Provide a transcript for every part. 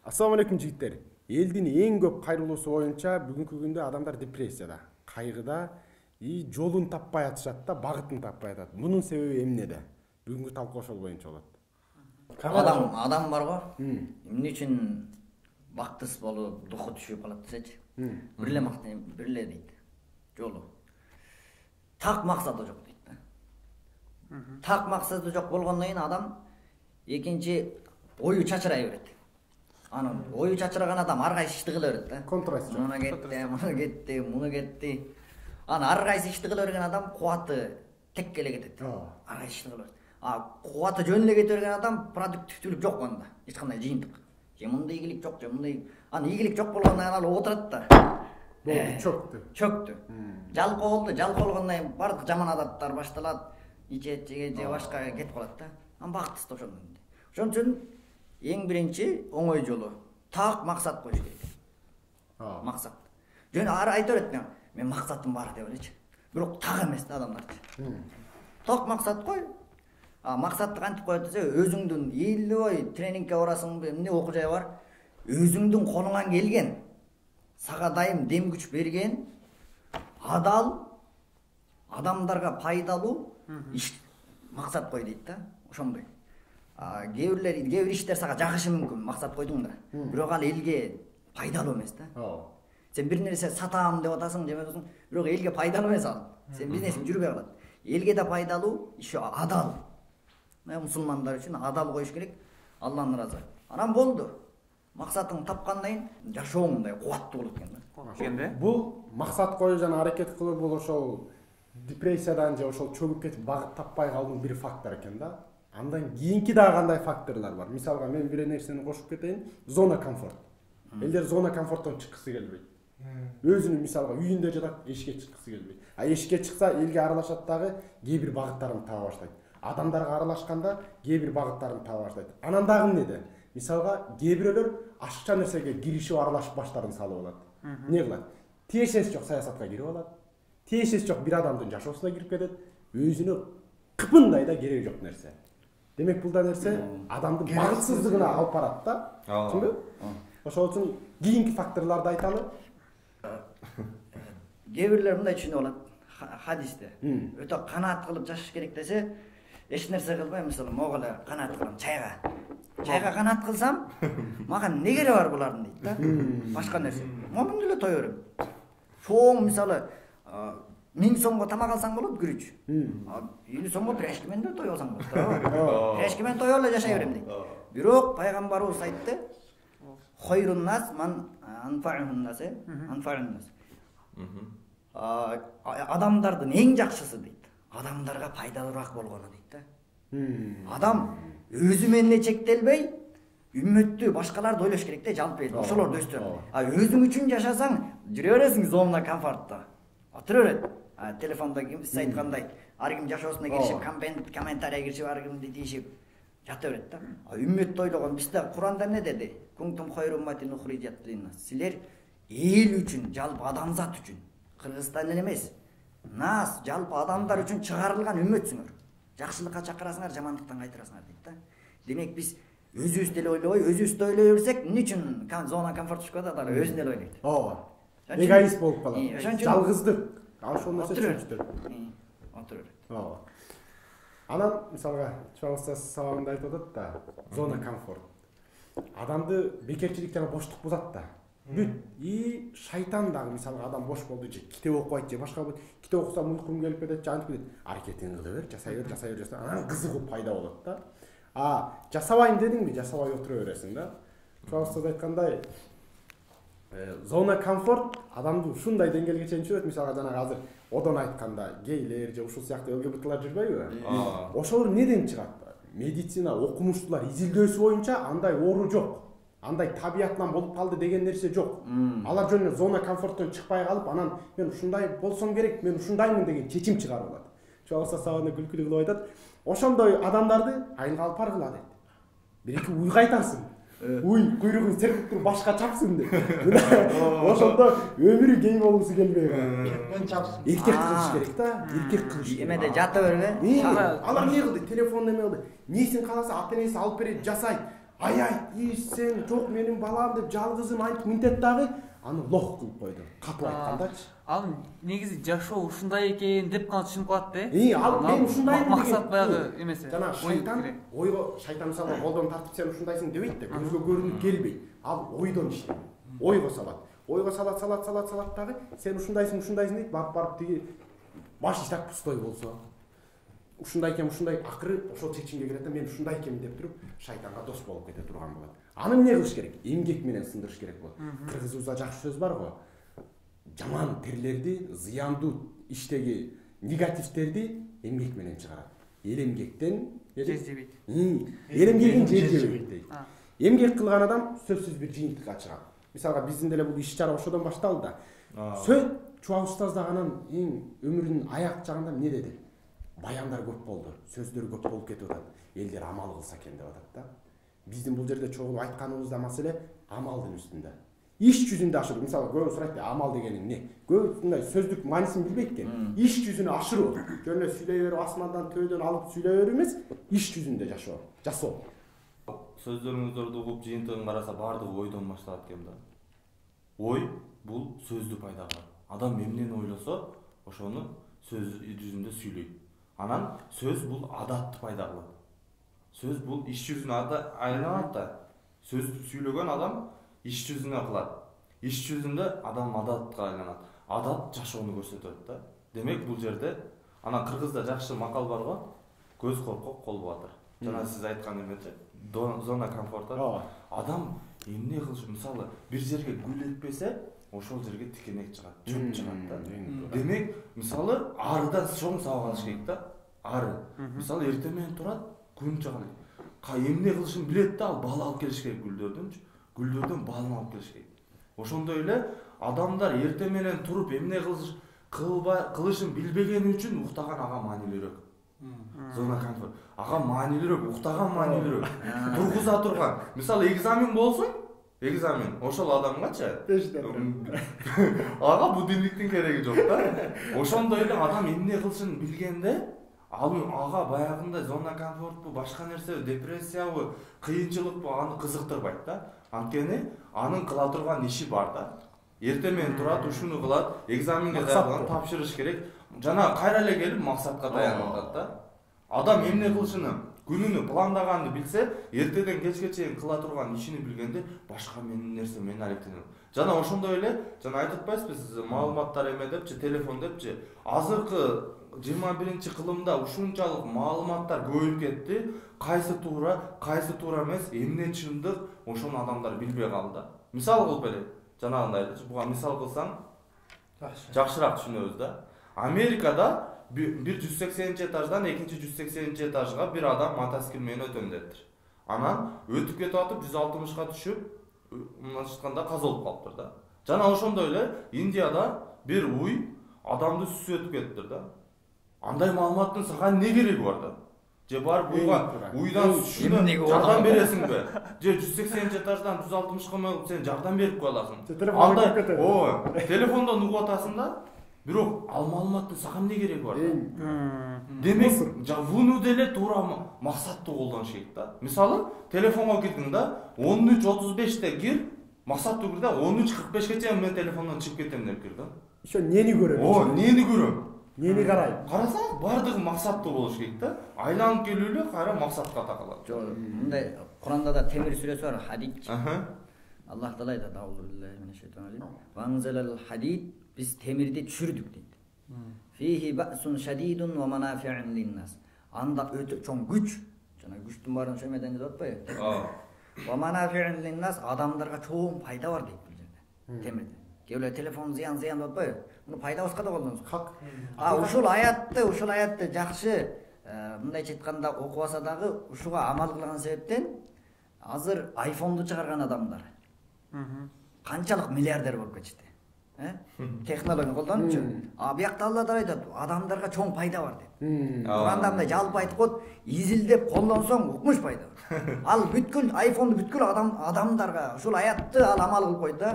Assalamu алейкум жигиттер. Элдин эң көп кайрылуусу боюнча бүгүнкү күндө адамдар депрессияда, кайгыда, жолун таппай атышат да, багытын таппай атат. Мунун себеби эмнеде? Бүгүнкү талкуу ошол боюнча болот. Адам бар го. Эмне үчүн бактысыз болуп, духу түшүп калат десечи. Бирле дейт. Жолу. Так максаты жок дейт да. Так максаты жок болгондон кийин адам экинчи ою чачырай берет. Анан ою чачыраган адам ар кайсы ишти кыла берет да. Контраст жок. Муну кетти. Анан ар кайсы ишти кыла берген адам кубаты текке эле кетет. Ар кайсы ишти кыла берет. Кубаты жөн эле кете берген адам продуктивдүүлүк жок анда. Эч кандай жыйынтык. Же мындай ийгилик жок, же мындай. Анан ийгилик жок болгондон кийин ал отурат да. Чөктү. Жалкоо болду, жалкоо болгондон кийин бардык жаман адаттар башталат. Ичет, же башка кетип калат да. Анан бактысыз ошондон. Ошон үчүн эң биринчи оңой жолу так максат коюш керек. Максат. Жөн айта берет мен максатым бар деп элечи. Бирок так эмес да адамдар. Так максат кой. Максатты кантип коет десе, өзүңдүн элүү ой тренингке барасың, эмне окуу жай бар. Өзүңдүн колуңан келген, сага дайым дем күч берген, адал, адамдарга пайдалуу иш максат кой дейт да. Ошондой. Кээ бир иштер сага жагышы мүмкүн, максат койдуң да. Бирок ал элге пайдалуу эмес да. Сен бир нерсе сатам деп атасың, же эмесиң, бирок элге пайдалуу эмес ал. Сен бизнесиң жүрбөй калат. Элге да пайдалуу, иши адал. Мусулмандар үчүн адал коюш керек. Алланын ыраазы. Анан болду. Максатың тапкандан кийин жашооң мындай кубаттуу болот экен да. Бул максат коюу жана аракет кылуу бул ошол депрессиядан же ошол чөгүп кетип багыт таппай калуунун бир фактор экен да. Андан кийинки дагы кандай факторлор бар? Мисалга мен бир нерсени кошуп кетейин. Зона комфорт. Элдер зона комфорттон чыккысы келбейт. Өзүнүн мисалга үйүндө жатат, эшикке чыккысы келбейт. Эшикке чыкса элге аралашат дагы кээ бир багыттарын таба баштайт. Адамдарга аралашканда кээ бир багыттарын таба баштайт. Анан дагы эмнеде? Мисалга кээ бирөөлөр ашыкча нерсеге киришип аралашып баштарын салып алат. Эмне кылат? Тиешеси жок саясатка кирип алат. Тиешеси жок бир адамдын жашоосуна кирип кетет. Өзүнө кыпындай да кереги жок нерсе. Демек бул да нерсе адамдын багытсыздыгына алып барат да. Түшүнбү? Ошол үчүн кийинки факторлорду айталы. Кээ бирлер мындай түшүнүп алат. Хадисте өтө канаат кылып жашаш керек десе, эч нерсе кылбай, мисалы, могу эле канаат кылам чайга. Чайга канаат кылсам, мага эмне кереги бар булардын дейт да. Башка нерсе. Момун эле тое берем. Чоң мисалы 1000 сомго тамак алсаң болот күрүч. 50 сомго пирожки менен да той алсаң болот. Пирожки менен той эле жашай берем дейт. Бирок пайгамбарыбыз айтты: "Хойрун нас ман анфа'ун нас, анфа'ун нас." Адамдардын эң жакшысы дейт. Адамдарга пайдалуураак болгону дейт да. Адам өзү менен чектелбей, үммөттү, башкаларды ойлош керек да, жалпы эл. Ошолорду өстүрөт. Өзүң үчүн жашасаң, жүрө бересиң зона комфортто. Отура берет. Телефондо сиз айткандай, ар ким жашоосуна киришип, комментарийге киришип, ар кимди тийишип жата берет да. Үммөттү ойлогон бизде Куранда эмне деди? Кунтум хойру умматин ухриджат линнас. Силер эл үчүн, жалпы адамзат үчүн, Кыргызстан эле эмес, нас жалпы адамдар үчүн чыгарылган үммөтсүңөр. Жакшылыкка чакырасыңар, жамандыктан кайтарасыңар дейт да. Демек биз өзүбүздү эле ойлобой, өзүбүздү ойлой берсек, эмне үчүн зона комфорт түшүп калат, алар өзүн эле ойлойт. Ооба. Эгоист болуп калат. Жалгыздык. Ошол нерсе түшүнүктүү. Отура. Ооба. Анан мисалга чоңуста сабагында айтып атат да, зона комфорт. Адамды бекерчилик жана боштук бузат да. Бүт. Шайтан дагы мисалга адам бош болду же китеп окуйт же башка бир китеп окусам уйкум келип кетет, жантып кетет. Аракетин кыла бер, жасай бер. Анан кызыгуу пайда болот да. Жасабайм дедиңби, жасабай отура бересиң да. Чоңуста айткандай, зона комфорт адамды ушундай деңгээлге чейин түшүрөт. Мисалга жана азыр одон айтканда гейлер же ушул сыяктуу ЛГБТлар жүрбөйбү? Ошолор неден чыгат? Медицина окумуштуулар изилдөөсү боюнча андай оору жок. Андай табиятынан болуп калды деген нерсе жок. Алар жөн эле зона комфорттон чыкпай калып, анан мен ушундай болсом керек, мен ушундаймын деген чечим чыгарып алат. Чоңуста сабагында күлкүлүү кылып айтат. Ошондой адамдарды айылга алып баргыла дейт. Бир-эки уйга айтасың. Уй, куйругун серпип туруп башка чапсын деп. Ошондо өмүрү гей болгусу келбей калат. Эркек кылыш керек да, эркек кылыш керек. Эмеде жата бербе? Алар эмне кылды? Телефон эме кылды. Несин кааласа ата-энеси алып берет, жасайт. ай сен жок менин балам деп жалгызым айтып минтет дагы аны лох кылып койду. Катуу айткандачы. Ал негизи жашоо ушундай экен деп гана түшүнүп калат да. Ал мен ушундаймын деген. Максат баягы эмесе. Жана шайтан ойго шайтан мисалы колдон тартып сен ушундайсың дебейт да, көзгө көрүнүп келбейт. Ал ойдон иштейт. Ойго салат. Ойго салат дагы сен ушундайсың дейт, барып тиги баш так пустой болсо. Ушундай экен, акыры ошол чечимге келет да, мен ушундай экенмин деп туруп, шайтанга дос болуп кете турган болот. Аны эмне кылыш керек? Эмгек менен сындырыш керек болот. Кыргызыбызда жакшы сөз бар го. Жаман тирлерди, зыяндуу иштеги негативтерди эмгек менен чыгарат. Эл эмгектен жер жебейт. Эл эмгегин жер жебейт дейт. Эмгек кылган адам сөзсүз бир жыйынтыкка чыгат. Мисалга биздин деле бул иш чара ошодон башталды да. Сөт Чуа устаздагынан эң өмүрүнүн аяк жагында эмне деди? Баяндар көп болду, сөздөр көп болуп кетип атат. Элдер амал кылса экен деп атат да. Биздин бул жерде чогулуп айтканыбызда маселе амалдын үстүндө. Иш жүзүндө ашыруу. Мисалы көбү сурайт, амал деген эмне? Көбү мындай сөздүк маанисин билбейт экен. Иш жүзүнө ашыруу. Жөн эле сүйлөй берип асмандан төбөдөн алып сүйлөй берүү эмес, иш жүзүндө жасоо. Сөздөрүңүздөрдү угуп жыйынтыгын караса баардыгы ойдон башталат экен да. Ой бул сөздү пайда кылат. Адам эмнени ойлосо, ошону сөз жүзүндө сүйлөйт. Анан сөз бул адатты пайда кылат. Сөз бул иш жүзүнө айланат да. Сөз сүйлөгөн адам иш жүзүнө кылат. Иш жүзүндө адам адатка айланат. Адат жашоону көрсөтөт да. Демек бул жерде анан кыргызда жакшы макал бар го. Көз коркок, кол батыр. Жана сиз айткан эмечи, зона комфорта. Адам эмне кылыш, мисалы, бир жерге гүл экпесе, ошол жерге тикенек чыгат, чөп чыгат да. Демек, мисалы, арыдан чоң сабак алыш керек да. Ары. Мисалы, эртең менен турат, күн чыгат. Эмне кылышын билет да, ал бал алып келиш керек гүлдөрдөн балын алып келиш керек. Ошондой эле адамдар эртең менен туруп эмне кылышын билбегени үчүн уктаган ага маанилүүрөөк. Зона комфорт. Ага маанилүүрөөк, уктаган маанилүүрөөк. Тургуза турган. Мисалы, экзамен болсун, ошол адамгачы. Ага будильниктин кереги жок да. Ошондой эле адам эмне кылышын билгенде, ага баягындай зона комфортпу, башка нерсеби, депрессиябы, кыйынчылыкпы аны кызыктырбайт да. Анткени анын кыла турган иши бар да. Эртең менен турат, ушуну кылат, экзаменге даярданат, тапшырыш керек. Жана кайра эле келип максатка таянып атат да. Адам эмне кылышын, күнүнү пландаганды билсе, эртеден кечке чейин кыла турган ишини билгенде, башка нерсе мен алектенет. Жана ошондой эле, жана айтып атпайсызбы сиз маалыматтар эме депчи, телефон депчи. Азыркы 21-кылымда ушунчалык маалыматтар көбөйүп кетти. Кайсы туура эмес, эмне чындык, ошону адамдар билбей калды. Мисал кылып берейин. Жанагындай, буга мисал кылсаң, жакшыраак түшүнөбүз да. Америкада bir 180 этаждан экинчи 180 этажга бир адам мотоцикл менен өтөм дептир. Анан өтүп кетип атып 160га түшүп, мындайча каза болуп калыптыр да. Жана ошондой эле Индияда бир уй адамды сүзүп өтүп кетиптир да. Андай маалыматтын сага эмне кереги бар да? Же барып уйдан сүзүп жардам бересиңби? Же 180 этаждан 160га менип сен жардам берип коеласың. Андай, телефондон угуп атасың да. Бирок ал маалыматтын сага эмне кереги бар да? Демек, буну деле туура максаттуу колдонуш керек да. Мисалы, телефонго кирдиң да, 13:35-те кир, максаттуу кир да, 13:45-ке чейин мен телефондон чыгып кетем деп кир да. Ошо нени көрөм? Нени көрөм? Нени карайм? Карасаң, бардыгы максаттуу болуш керек да. Айланып келүү эле кайра максатка такалат. Жок, мындай Куранда да темир сүрөсү бар, хадид. Аллах Таала айтат, аузу биллахи минеш шайтанир раджим. Ванзалал хадид, biz temirdi düşürdük deydi. Fihi ba'sun şadidun ve manafi'un linnas. Anda ötü çok güç. Jana güçtün barın şömeden de atpay. Ve manafi'un linnas adamlarga çok fayda var deydi bu жерде. Temirde. Keyle telefon ziyan da atpay. Bunu fayda başka da kollanız. Hak. Ушул аятты жакшы мындайча айтканда окубаса дагы ушуга амал кылган себептен азыр айфонду чыгарган адамдар канчалык миллиардер болуп кетишти. Технология колдонуп жүр. Биякта Алла Таала айтат, адамдарга чоң пайда бар деп. Куранда мындай жалпы айтып коет, изилдеп колдонсоң укмуш пайда бар. Ал бүткүл айфонду бүткүл адамдарга ушул аятты ал амал кылып койду да.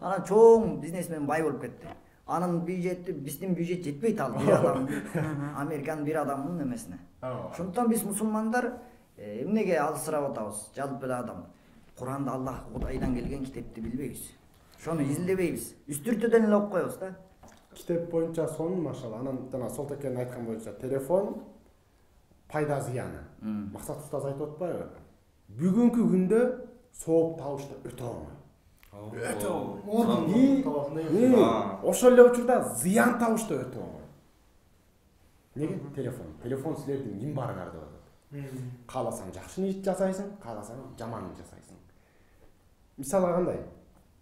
Анан чоң бизнесмен бай болуп кетти. Анын бюджети биздин бюджет жетпейт ал бир адам. Американын бир адамынын эмесине. Ошондон биз мусулмандар Эмнеге алысырап атабыз? Жалпы эле адам. Куранда Аллах Кудайдан келген китепти билбейбиз. Ошону излебейбиз. Үстүртөдөн эле окуп коебуз да. Китеп боюнча сонун машалла. Анан жана сол текенин айткан боюнча телефон пайда зыяны. Максат устаз айтып атпайбы? Бүгүнкү күндө сооп табышты өтө оңой. Өтө оңой. Ошол эле учурда зыян табышты өтө оңой. Неге? Телефон силердин минбарыңарда болот. Кааласаң жакшы иш жасайсың, кааласаң жаман иш жасайсың. Мисалга кандай?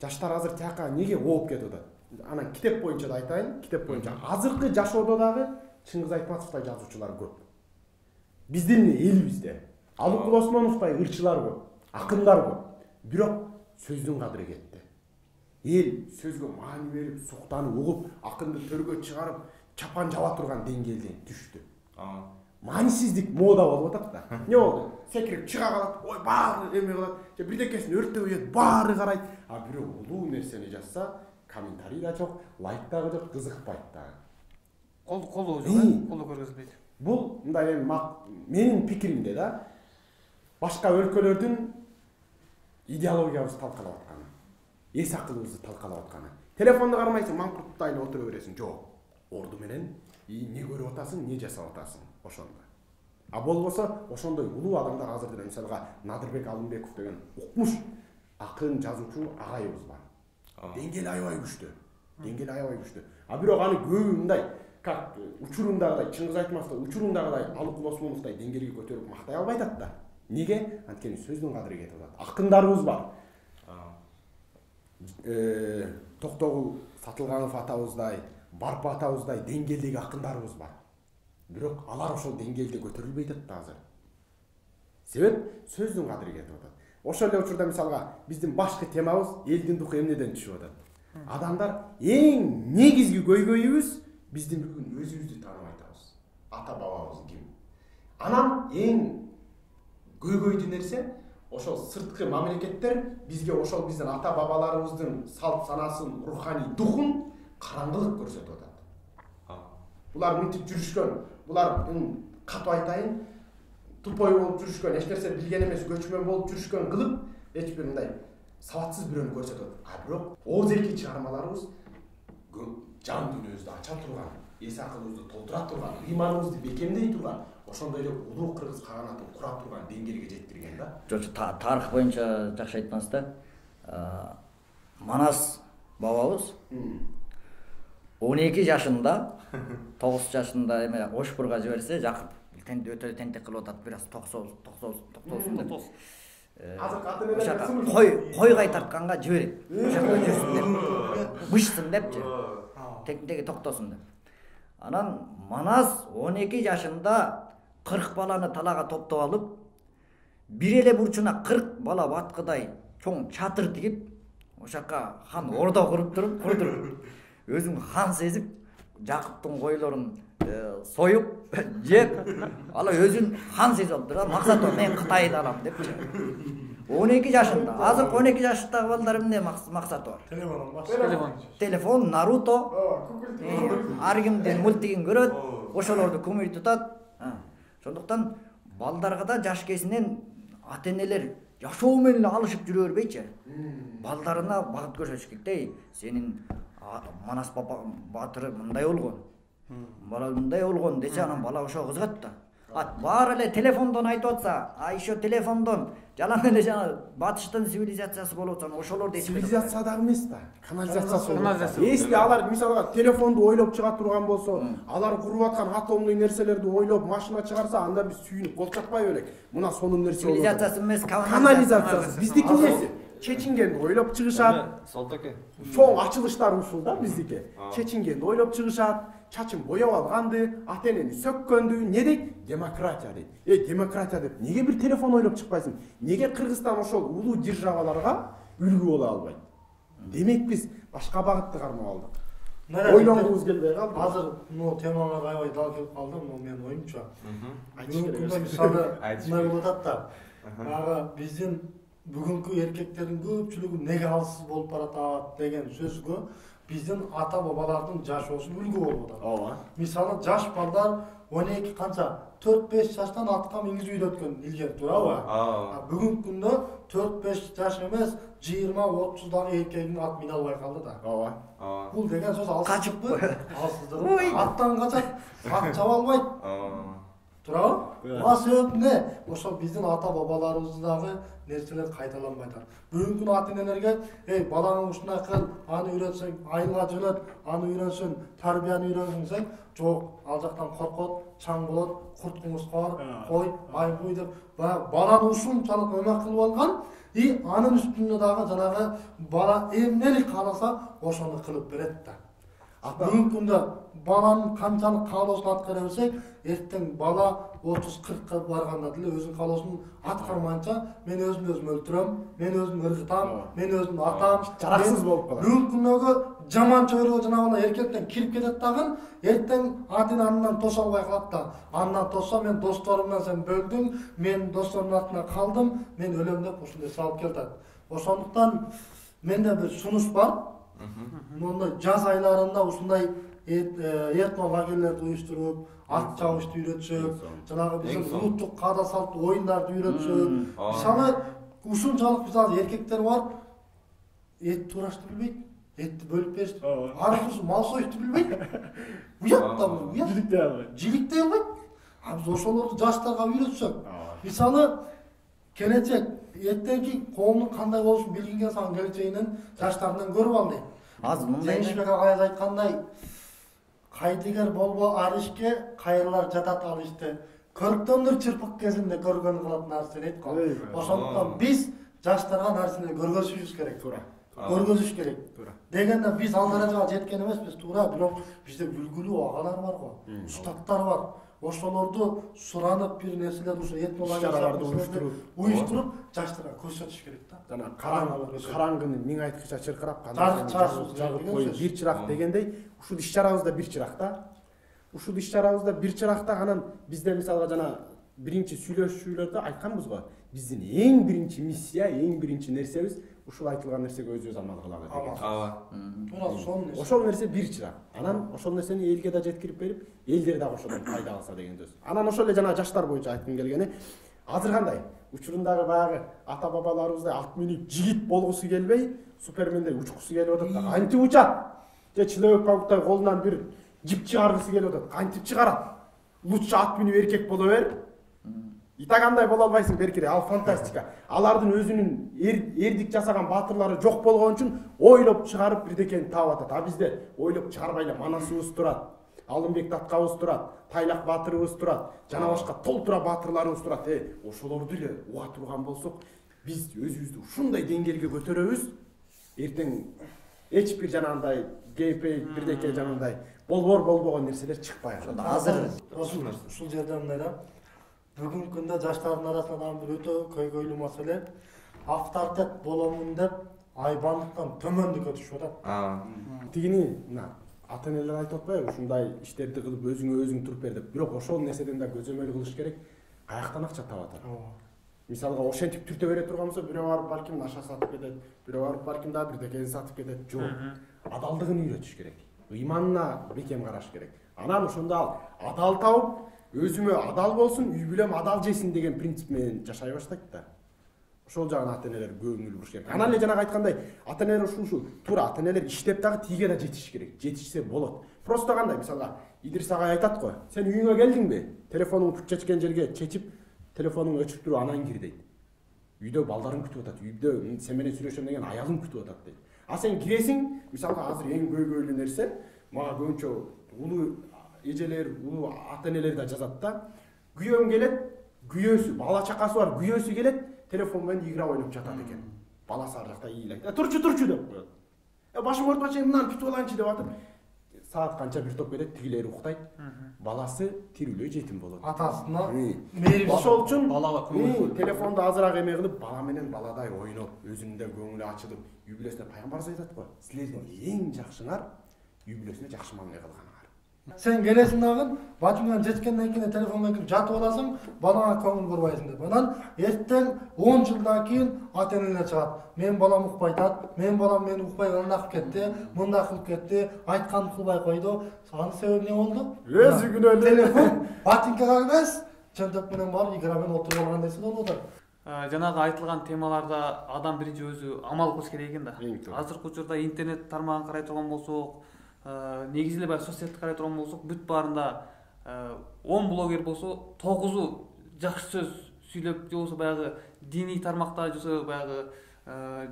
Жаштар азыр тияка неге ооп кетип атат? Анан китеп боюнча да айтайын, китеп боюнча азыркы жашоодо дагы Чыңгыз Айтматовдай жазуучулар көп. Биздин элибизде Алыкул Осмоновдай ырчылар көп, акындар көп. Бирок сөздүн кадыры кетти. Эл сөзгө маани берип, суктанып угуп, акынды төргө чыгарып, чапан жаба турган деңгээлден түштү. Маанисиздик мода болуп атат да. Не болду? Секирип чыга калат, ой баары эме кылат, же бирдекесин өртөп ийет, баары карайт. А бирок улуу нерсени жазса, комментарий да жок, лайк дагы жок, кызыкпайт да. Колу жок, колу көргөзбөйт. Бул мындай менин пикиримде да башка өлкөлөрдүн идеологиябызды талкалап атканы, эс акылыбызды талкалап атканы. Телефонду кармайсың, маңкурттай эле отура бересиң. Жок. Орду менен не көрүп атасың, не жасап атасың ошондо. А болбосо ошондой улуу адамдар азыр деле мисалга Надырбек Алымбеков деген укмуш акын, жазуучу агайыбыз бар. Деңгели аябай күчтүү. А бирок аны көбү мындай как учурундагыдай Чыңгыз Айтматовдай, учурундагыдай Алыкул Осмоновдай деңгээлге көтөрүп мактай албайт да. Неге? Анткени сөздүн кадыры кетип атат. Акындарыбыз бар. Токтогул Сатылганов атабыздай, Барпы атабыздай деңгээлдеги акындарыбыз бар. Бирок алар ошол деңгээлде көтөрүлбөйт да азыр. Себеп сөздүн кадыры кетип атат. Ошол эле учурда мисалга биздин башкы темабыз элдин духу эмнеден түшүп атат. Адамдар эң негизги көйгөйүбүз биздин бүгүн өзүбүздү тааныбай атабыз. Ата бабабыз ким? Анан эң көйгөйдүү нерсе ошол сырткы мамлекеттер бизге ошол биздин ата бабаларыбыздын салт санасын, руханий духун караңгылык көрсөтүп атат. Булар мынтип жүрүшкөн, булар катып айтайын, тупой болуп жүрүшкөн, эч нерсе билген эмес, көчмөн болуп жүрүшкөн кылып, эч бир мындай сабатсыз бирөөнү көрсөтөт. А бирок Оозеки чыгармаларыбыз жан дүйнөбүздү ача турган, эс акылыбызды толтура турган, ыйманыбызды бекемдей турган, ошондой эле улуу кыргыз каганатын кура турган деңгээлге жеткирген да. Жок, тарых боюнча жакшы айтпаңыз да. Манас бабабыз 12 жашында, 9 жашында эме Ошбурга жиберсе, Жакып өтө тентек кылып атат, бир аз токтосун деп. Азыр каты Кой кайтартканга жиберет. Ошондо жүрсүн деп, бышсын депчи. Тентеги токтосун деп. Анан Манас 12 жашында 40 баланы талага топтоп алып, бир эле бурчуна 40 бала баткыдай чоң чатыр тигип, ошакка хан ордо куруп туруп, өзүн хан сезип, Жакыптын койлорун союп, жеп, ала өзүн хан сезип алыптыр. Максат мен Кытайды алам депчи. 12 жашында. Азыр 12 жаштагы балдар эмне максаты бар? Телефон, Наруто, ар кимдин мультигин көрөт, ошолорду көмөй тутат. Ошондуктан балдарга да жаш кезинен ата-энелер жашоо менен алышып жүрө бербейчи. Балдарына багыт көрсөтүш керек. Сенин Манас батыры мындай болгон. Бала мындай болгон десе, анан бала ошо кызыгат да. Баары эле телефондон айтып атса, еще телефондон жалаң эле жана батыштын цивилизациясы болуп атса, ошолорду цивилизация дагы эмес да. Канализация. Если алар мисалга телефонду ойлоп чыга турган болсо, алар куруп аткан атомдуу нерселерди ойлоп машина чыгарса, анда биз сүйүнүп кол чаппай белек. Мына сонун нерсе болот. Цивилизациясы эмес, канализациясы. Биздики эмес. Чечингенди ойлоп чыгышат. Солтоке. Чоң ачылыштар ушул да биздики. Чечингенди ойлоп чыгышат. Чачын бояп алганды, ата-энени сөккөндү, не дейт? Демократия дейт. Демократия деп неге бир телефон ойлоп чыкпайсың? Неге Кыргызстан ошол улуу державаларга үлгү боло албайт? Демек биз башка багытты кармап алдык. Ойлонгубуз келбей калды. Азыр мына темага аябай дал келип калды, мына менин оюмча. Бүгүнкү күндө мисалы мындай болуп атат да. Ага биздин бүгүнкү эркектердин көпчүлүгү неге алсыз болуп баратат деген сөзгө биздин ата бабалардын жашоосу үлгү болуп атат. ооба. Мисалы жаш балдар 12 канча 4-5 жаштан атка мингизип үйрөткөн илгери туурабы? Бүгүнкү күндө 4-5 жаш эмес 20-30дагы эркегиң ат мине албай калды да. Ооба. Бул деген сөз алсыздыкпы? Ой. Алсыздык. Аттан качат, ат чаба албайт. Туурабы? Ага себеп эмне? Ошол биздин ата бабаларыбыздагы нерселер кайталанбай атат. Бүгүнкү күнү ата энелерге, "Эй, балаңы ушундай кыл, аны үйрөтсөң, айылга жөнөт, аны үйрөнсүн, тарбияны үйрөнсүң" десек, "Жок, ал жактан коркот, чаң болот, курт кумурска бар, кой, айбуй" деп баланы ушунчалык өмөк кылып алган, анын үстүнө дагы жанагы бала эмнени кааласа, ошону кылып берет да. Бүгүнкү күндө баланын канчалык каалоосун аткара берсек, эртең бала 30-40ка барганда деле өзүнүн каалоосун аткармайынча мен өзүмдү өзүм өлтүрөм, мен өзүм ыргытам, мен өзүм атам, жараксыз болуп калат. Бүгүнкү күндөгү жаман чөйрөгө жанагы эркектен кирип кетет дагы, эртең атын андан тоса албай калат да. Андан тоssa мен досторумдан сен бөлдүң, мен досторумдун артынан калдым, мен өлөм деп ушундай салып келет. Ошондуктан менде бир сунуш бар. Мондай жаз айларында ушундай этно лагерлерди уюштуруп, ат чабышты үйрөтсөк, жанагы биздин улуттук каада салт оюндарды үйрөтсөк. Мисалы ушунчалык биз азыр эркектер бар, эт туурашты билбейт, этти бөлүп беришти. Аркысы мал союшту билбейт. Уят да бул, уят. Жиликтей албайт. Жиликтей албайт. Биз ошолорду жаштарга үйрөтсөк. Мисалы келечек эртеңки коомдун кандай болушун билгенге сан келечегинен жаштарынан көрүп ал дейт. Азыр мындай Жеңишбек агайыбыз айткандай, кайдыгер болбо ар ишке, кайрылар жатат ал иште. Көрктөндүр чырпык кезинде көргөн кылат нарсени дейт го. Ошондуктан биз жаштарга нарсени көргөзүшүбүз керек. Туура. Көргөзүш керек. Туура. Дегенде биз ал даражага жеткен эмеспиз, туура, бирок бизде үлгүлүү агалар бар го, устаттар бар. Ошолорду суранып бир нерселер ушу этнологияларды уюштуруп жаштарга көрсөтүш керек да. Жана караңгыны миң айткыча чыркырап, жагып коюп бир чырак дегендей, ушул иш чарабызда бир чырак да. Ушул иш чарабызда бир чыракта анан бизде мисалга жана биринчи сүйлөшүүлөрдө айтканбыз го. Биздин эң биринчи миссия, эң биринчи нерсебиз ушул айтылган нерсеге өзүбүз амал кылалы деген. Ошол нерсе бир чырак. Анан ошол нерсени элге да жеткирип берип, элдер дагы ошодон пайда алса деген сөз. Анан ошол эле жана жаштар боюнча айткым келгени, азыр кандай? Учурундагы баягы ата бабаларыбыздай ат минип жигит болгусу келбей, супермендей учкусу келип атат да. Кантип учат? Же Человек-пауктай колунан бир жип чыгаргысы келип атат. Кантип чыгарат? Лучше ат минип эркек боло бер. Итагандай боло албайсың беркире, ал фантастика. Алардын өзүнүн эрдик жасаган баатырлары жок болгон үчүн ойлоп чыгарып бирдекени таап атат. А бизде ойлоп чыгарбай эле Манасыбыз турат, Алымбек Таткабыз турат, Тайлак баатырыбыз турат, жана башка толтура баатырларыбыз турат. Ошолорду эле уга турган болсок, биз өзүбүздү ушундай деңгээлге көтөрөбүз. Эртең эч бир жанагындай ГП бирдеке жанагындай болбогон нерселер чыкпай атат. азыр ушул жерде мындай да. Бүгүнкү күндө жаштардын арасында бир өтө көйгөйлүү маселе, авторитет боломун деп айбандыктан төмөндүккө түшүп атат. Тигини мына ата энелер айтып атпайбы, ушундай иштерди кылып өзүңө өзүң туруп бер деп. Бирок ошол нерседен да көзөмөл кылыш керек. Каяктан акча таап атат? Мисалга ошентип түртө бере турган болсо, бирөө барып балким наша сатып кетет, бирөө барып балким да бирдекени сатып кетет. Жок. Адалдыгын үйрөтүш керек. Ыйманына бекем караш керек. Анан ошондо ал адал тауып, өзүмө адал болсун, үй бүлөм адал жесин деген принцип менен жашай баштайт да. Ошол жагына ата энелер көңүл буруш керек. Анан эле жанагы айткандай, ата энелер ушул туура ата энелер иштеп дагы тиге да жетиш керек. Жетишсе болот. Просто кандай, мисалга, Идрис агай айтат го, сен үйүңө келдиңби? Телефонуңду пут чечкен жерге чечип, телефонуңду өчүрүп туруп анан кир дейт. Үйдө балдарың күтүп атат, үйдө сен менен сүйлөшөм деген аялың күтүп атат дейт. А сен киресиң, мисалга азыр эң көйгөйлүү нерсе, мага көбүнчө улуу эжелер, улуу ата энелер да жазат да. Күйөөм келет, күйөөсү, бала чакасы бар, күйөөсү келет, телефон менен игра ойноп жатат экен. Баласы ар жакта ыйлайт. Турчу деп коет. Башым орточу, мынаны күтүп алайынчы деп атып, саат канча бир топ келет, тигилери уктайт. Баласы тирүүлөй жетим болот. Атасына мээрим. Ошол үчүн балага көңүл телефонду азыраак эме кылып, бала менен баладай ойноп, өзүнүн көңүлү ачылып, үй бүлөсүнө пайгамбарыбыз айтат го, силердин эң жакшыңар үй бүлөсүнө жакшы мамиле кылганыңар. Sen келесиң дагы бачыңан жеткенден кийин телефондон кирип жатып аласың, балаңа көңүл бурбайсың деп. Анан эртең 10 жылдан кийин ата-энелер чыгат. Мен балам укпай атат, мен балам мени укпай ынак кетти, мындай кылып кетти, айтканды кылбай койду. Анын себеби эмне болду? Өзү күнөөлүү. Телефон батинкага эмес, чөнтөк менен барып играмен отуруп алган нерсе болуп атат. Жанагы айтылган темаларда адам биринчи өзү амал кылыш керек экен да. Азыркы учурда интернет тармагын карай турган болсок, негизи эле баягы соцсетти карай турган болсок, бүт баарында 10 блогер болсо 9у жакшы сөз сүйлөп, же болбосо баягы диний тармакта, же болбосо баягы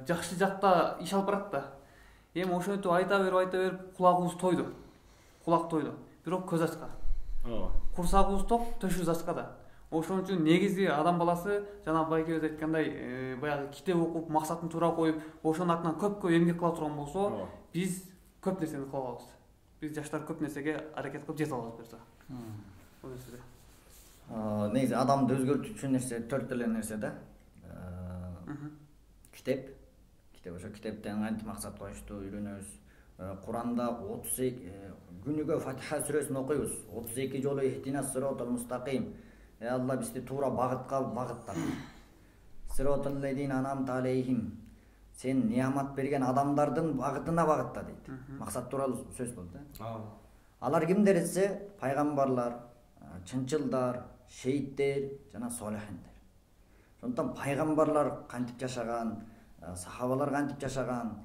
жакшы жакта иш алып барат да. Эми ошентип айта берип кулагыбыз тойду. Кулак тойду. Бирок көз ачка. Курсагыбыз ток, төшүбүз ачка да. Ошон үчүн негизи адам баласы жана байкебиз айткандай баягы китеп окуп, максатын туура коюп, ошонун артынан көп эмгек кыла турган болсо, биз көп нерсени кыла алабыз. Биз жаштар көп нерсеге аракет кылып жете алабыз берсе. Бул нерсе. Негизи адамды өзгөртүүчү нерсе 4 эле нерсе да. Китеп ошо китептен кантип максат коюшту үйрөнөбүз. Куранда 32 күнүгө Фатиха сүрөсүн окуйбуз. 32 жолу ихтинас сиротал мустаким. Алла бизди туура багытка багыттап. Сиротал лазина анамта алейхим. Сен неамат берген адамдардын багытына багытта дейт. Максат тууралуу сөз болду да. Алар кимдер десе, пайгамбарлар, чынчылдар, шейиттер жана солихиндер. Ошондон пайгамбарлар кантип жашаган, сахабалар кантип жашаган,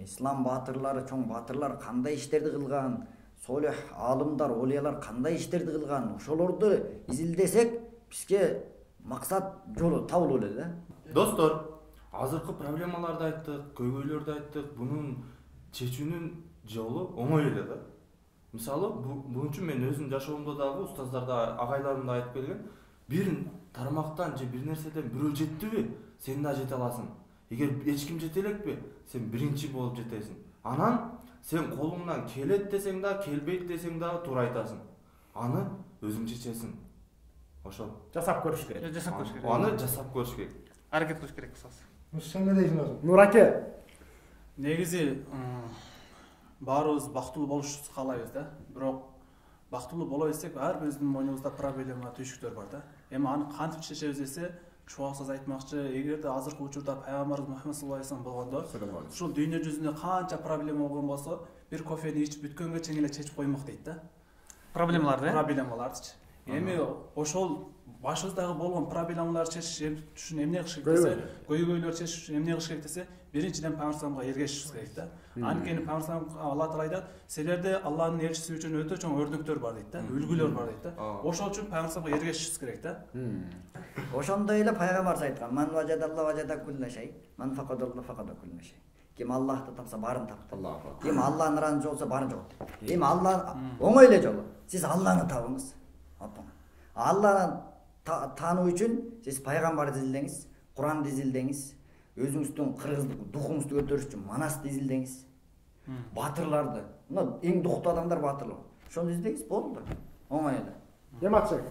ислам баатырлары, чоң баатырлар кандай иштерди кылган, солих аалымдар, олиялар кандай иштерди кылган, ошолорду изилдесек, бизге максат жолу табылуу эле да. Достор, азыркы проблемаларды айттык, көйгөйлөрдү айттык, бунун чечүүнүн жолу оңой эле да. Мисалы, бул үчүн мен өзүм жашоомдо дагы устаздарда, агайларымда айтып келген, бир тармактан же бир нерседен бирөө жеттиби, сен да жете аласың. Эгер эч ким жете элекпи, сен биринчи болуп жетесиң. Анан сен колуңдан келет десең да, келбейт десең да туура айтасың. Аны өзүң чечесиң. Ошол. Жасап көрүш керек. Жасап көрүш керек. Аны жасап көрүш керек. Аракет кылыш керек кысасы. Сен эмне дейсиң өзүң? Нур аке. Негизи баарыбыз бактылуу болушубузду каалайбыз да. Бирок бактылуу боло берсек, ар биздин мойнубузда проблема, түйшүктөр бар да. Эми аны кантип чечебиз десе, чубаксыз айтмакчы, эгерде азыркы учурда пайгамбарыбыз Мухаммад саллаллаху алейхи вассалам болгондо, ушул дүйнө жүзүндө канча проблема болгон болсо, бир кофени ичип бүткөнгө чейин эле чечип коймок дейт да. Проблемаларды, Проблемалардычы. Эми ошол башыбыздагы болгон проблемаларды чечиш үчүн эмне кылыш керек десе, көйгөйлөр чечиш үчүн эмне кылыш керек десе, биринчиден Пайгамбарга эргешишибиз керек да. Анткени Пайгамбар Алла Таала айтат, силерде Алланын элчиси үчүн өтө чоң өрнөктөр бар дейт да, үлгүлөр бар дейт да. Ошол үчүн Пайгамбарга эргешишибиз керек да. Ошондой эле пайгамбар айткан: "Ман важадалла важада кулла шей, ман факадалла факада кулла шей." Ким Аллахты тапса барын тапты. Ким Алланы ыраанчы болсо барын жоготту. Эми Алла оңой эле жолу. Сиз Алланы табыңыз. Алланы таануу үчүн сиз пайгамбарды изилдеңиз, Куранды изилдеңиз, өзүңүздүн кыргыздык духуңузду көтөрүш үчүн манасты изилдеңиз. Баатырларды, мына эң дуктуу адамдар баатырлар. Ошону изилдеңиз, болду. Оңой эле. Эматчы.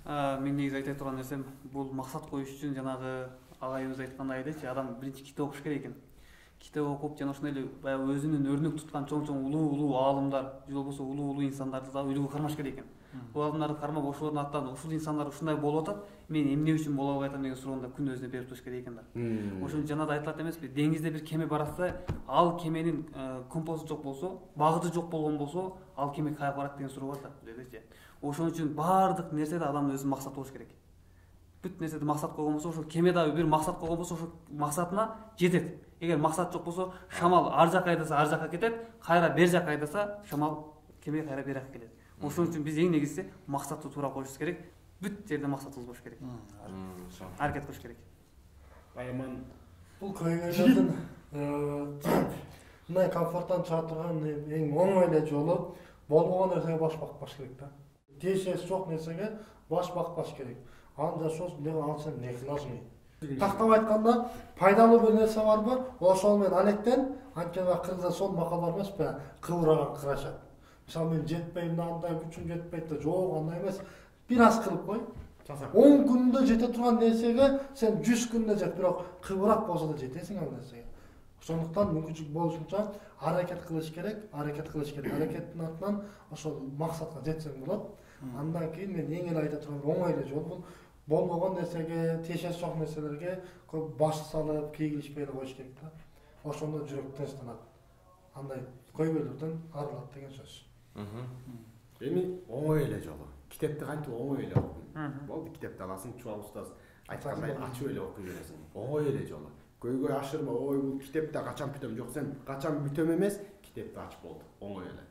Мен негизи айта турган нерсем, бул максат коюш үчүн жанагы агайыбыз айткандай элечи, адам биринчи китеп окуш керек экен. Китеп окуп жана ошондой эле баягы өзүнүн өрнөк туткан чоң улуу аалымдар, же болбосо улуу инсандарды да үлгү кармаш керек экен. Бул адамдарды кармап ошолордун аттан ушул инсандар ушундай болуп атат, мен эмне үчүн боло албай атам деген суроону күн өзүнө берип туруш керек экен да. Ошон үчүн жанада айтылат эмеспи, деңизде бир кеме баратса, ал кеменин компасу жок болсо, багыты жок болгон болсо, ал кеме каяка барат деген суроо бар да, билесизби? Ошон үчүн баардык нерседе адамдын өзүнүн максаты болуш керек. Бүт нерседе максат койгон болсо, ошол кеме дагы бир максат койгон болсо, ошол максатына жетет. Эгер максат жок болсо, шамал ар жака айдаса ар жака кетет, кайра бер жака айдаса, шамал кеме кайра бер жака келет. Ошон үчүн биз эң негизиси максатты туура коюшубуз керек. Бүт жерде максатыбыз болуш керек. Аракет кылыш керек. Айман Бул көйгөйлөрдүн мындай комфорттон чыга турган эң оңой эле жолу болбогон нерсеге баш бакпаш керек да. Тиешеси жок нерсеге баш бакпаш керек. Аны жашоосуң деп алсаң не кыласың? Тактап айтканда, пайдалуу бир нерсе барбы? Ошол менен алектен, анткени кыргызда сол макал бар эмеспи? Кыбыраган кырашат. Мисалы мен жетпейм, андай күчүм жетпейт да, жок, андай эмес. Бир аз кылып кой. 10 күндө жете турган нерсеге сен 100 күндө жет, бирок кыбырак болсо да жетесиң ал нерсеге. Ошондуктан мүмкүнчүлүк болушунча аракет кылыш керек. Аракеттин артынан ошол максатка жетсең болот. Андан кийин мен эң эле айта турган оңой эле жол бул. Болбогон нерсеге, тиешеси жок нерселерге көп баш салып, кийгилишпей эле коюш керек да. Ошондо жүрөк тынчтанат. Андай көйгөйлөрдөн арылат деген сөз. Эми оңой эле жолу. Китепти кантип оңой эле окуйм. Болду, китепти аласың, Чубак устаз айткандай ачып эле окуй бересиң. Оңой эле жолу. Көйгөй ашырма, ой бул китепти качан бүтөм, жок сен качан бүтөм эмес, китепти ачып болду. Оңой эле.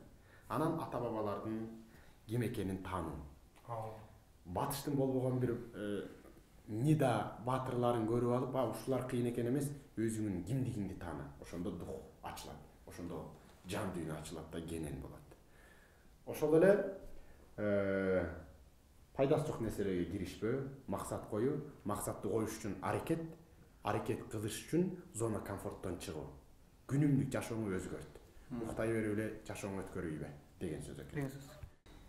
Анан ата бабалардын ким экенин таануу. Батыштын болбогон бир нида баатырларын көрүп алып, ушулар кыйын экен эмес, өзүңүн кимдигиңди таана. Ошондо дух ачылат. Ошондо жан дүйнө ачылат да кенен болот. Ошол эле пайдасы жок нерселерге киришпөө, максат коюу, максатты коюш үчүн аракет кылыш үчүн зона комфорттон чыгуу. Күнүмдүк жашооңу өзгөрт. Уктай берип эле жашооңу өткөрүйбө деген сөз экен.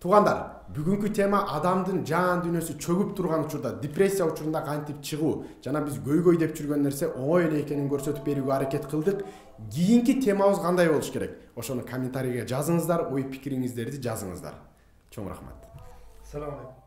Туугандар, бүгүнкү тема адамдын жан дүйнөсү чөгүп турган учурда, депрессия учурунда кантип чыгуу жана биз көйгөй деп жүргөн нерсе оңой эле экенин көрсөтүп берүүгө аракет кылдык. Кийинки темабыз кандай болуш керек? Ошону комментарийге жазыңыздар, ой пикириңиздерди жазыңыздар. Чоң рахмат. Салам алейкум.